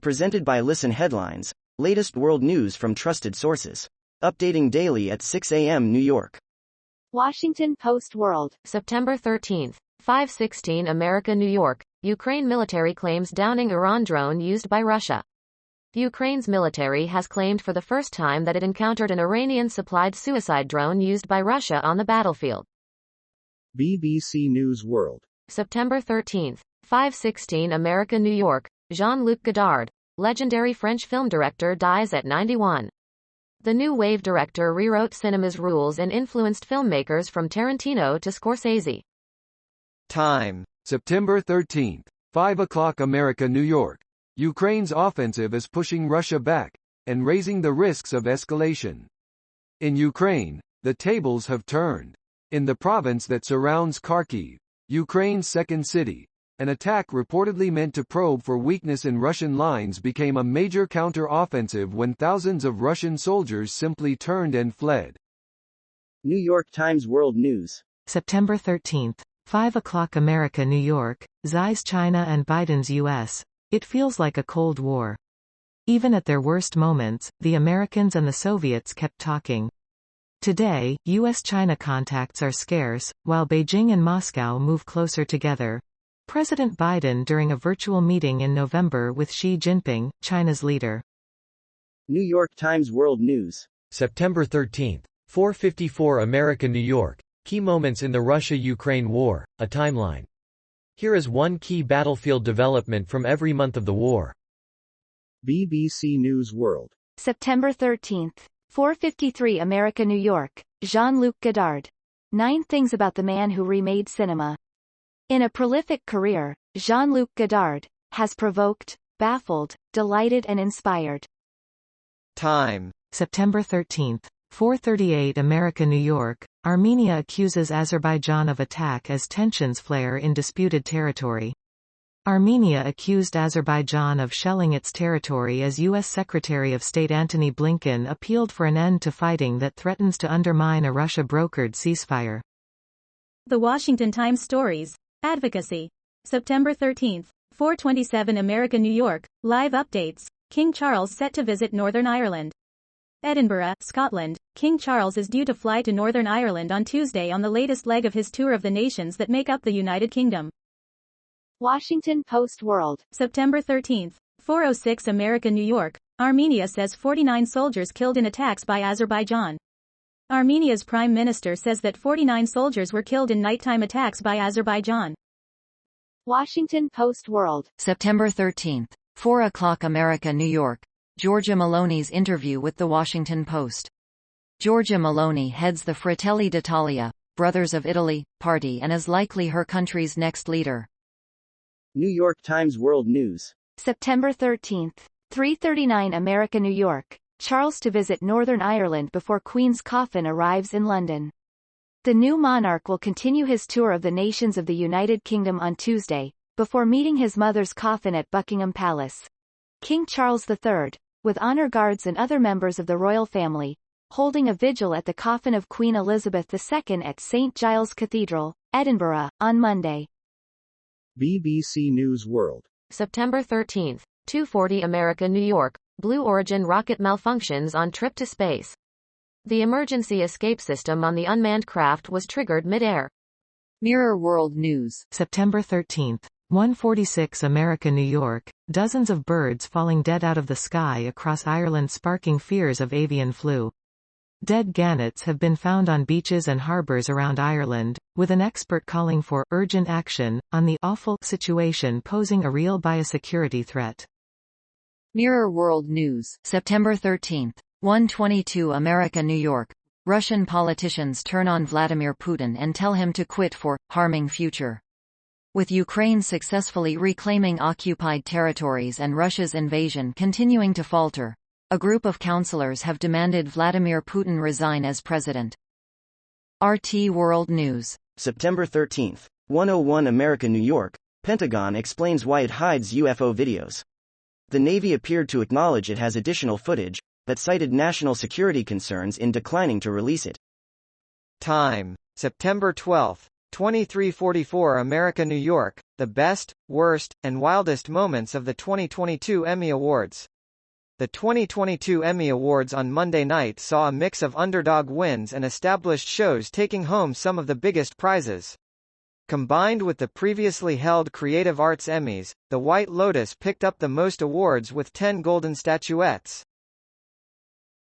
Presented by Listen Headlines, latest world news from trusted sources. Updating daily at 6 a.m. New York. Washington Post World. September 13th, 5:16 America, New York. Ukraine military claims downing Iran drone used by Russia. Ukraine's military has claimed for the first time that it encountered an Iranian-supplied suicide drone used by Russia on the battlefield. BBC News World. September 13th, 5:16 America, New York. Jean-Luc Godard, legendary French film director, dies at 91. The new wave director rewrote cinema's rules and influenced filmmakers from Tarantino to Scorsese. Time, September 13th, 5 o'clock America, New York. Ukraine's offensive is pushing Russia back, and raising the risks of escalation. In Ukraine, the tables have turned. In the province that surrounds Kharkiv, Ukraine's second city, an attack reportedly meant to probe for weakness in Russian lines became a major counter-offensive when thousands of Russian soldiers simply turned and fled. New York Times World News. September 13th, 5 o'clock America, New York. Xi's China and Biden's U.S. It feels like a Cold War. Even at their worst moments, the Americans and the Soviets kept talking. Today, U.S.-China contacts are scarce, while Beijing and Moscow move closer together. President Biden during a virtual meeting in November with Xi Jinping, China's leader. New York Times World News. September 13th, 4:54 America, New York. Key moments in the Russia-Ukraine war, a timeline. Here is one key battlefield development from every month of the war. BBC News World. September 13th, 4:53 America, New York. Jean-Luc Godard. 9 things about the man who remade cinema. In a prolific career, Jean-Luc Godard has provoked, baffled, delighted and inspired. Time, September 13th, 4:38 America, New York. Armenia accuses Azerbaijan of attack as tensions flare in disputed territory. Armenia accused Azerbaijan of shelling its territory as U.S. Secretary of State Antony Blinken appealed for an end to fighting that threatens to undermine a Russia-brokered ceasefire. The Washington Times Stories. Advocacy. September 13th, 4:27 America, New York. Live updates. King Charles set to visit Northern Ireland. Edinburgh, Scotland. King Charles is due to fly to Northern Ireland on Tuesday on the latest leg of his tour of the nations that make up the United Kingdom. Washington Post World. September 13th, 4:06 America, New York. Armenia says 49 soldiers killed in attacks by Azerbaijan. Armenia's prime minister says that 49 soldiers were killed in nighttime attacks by Azerbaijan. Washington Post World. September 13th, 4 o'clock America, New York. Giorgia Meloni's interview with The Washington Post. Giorgia Meloni heads the Fratelli d'Italia, Brothers of Italy, party and is likely her country's next leader. New York Times World News. September 13th, 3:39 America, New York. Charles to visit Northern Ireland before Queen's coffin arrives in London. The new monarch will continue his tour of the nations of the United Kingdom on Tuesday, before meeting his mother's coffin at Buckingham Palace. King Charles III, with honor guards and other members of the royal family, holding a vigil at the coffin of Queen Elizabeth II at St. Giles Cathedral, Edinburgh, on Monday. BBC News World. September 13th, 2:40 America, New York. Blue Origin rocket malfunctions on trip to space. The emergency escape system on the unmanned craft was triggered mid-air. Mirror World News. September 13th, 1:46 America, New York. Dozens of birds falling dead out of the sky across Ireland sparking fears of avian flu. Dead gannets have been found on beaches and harbours around Ireland, with an expert calling for urgent action on the awful situation posing a real biosecurity threat. Mirror World News. September 13th, 1:22 America, New York. Russian politicians turn on Vladimir Putin and tell him to quit for harming future. With Ukraine successfully reclaiming occupied territories and Russia's invasion continuing to falter, a group of counselors have demanded Vladimir Putin resign as president. RT World News. September 13th, 1:01 America, New York. Pentagon explains why it hides UFO videos. The Navy appeared to acknowledge it has additional footage, but cited national security concerns in declining to release it. Time, September 12th, 2344 America New York, the best, worst, and wildest moments of the 2022 Emmy Awards. The 2022 Emmy Awards on Monday night saw a mix of underdog wins and established shows taking home some of the biggest prizes. Combined with the previously held Creative Arts Emmys, The White Lotus picked up the most awards with 10 golden statuettes.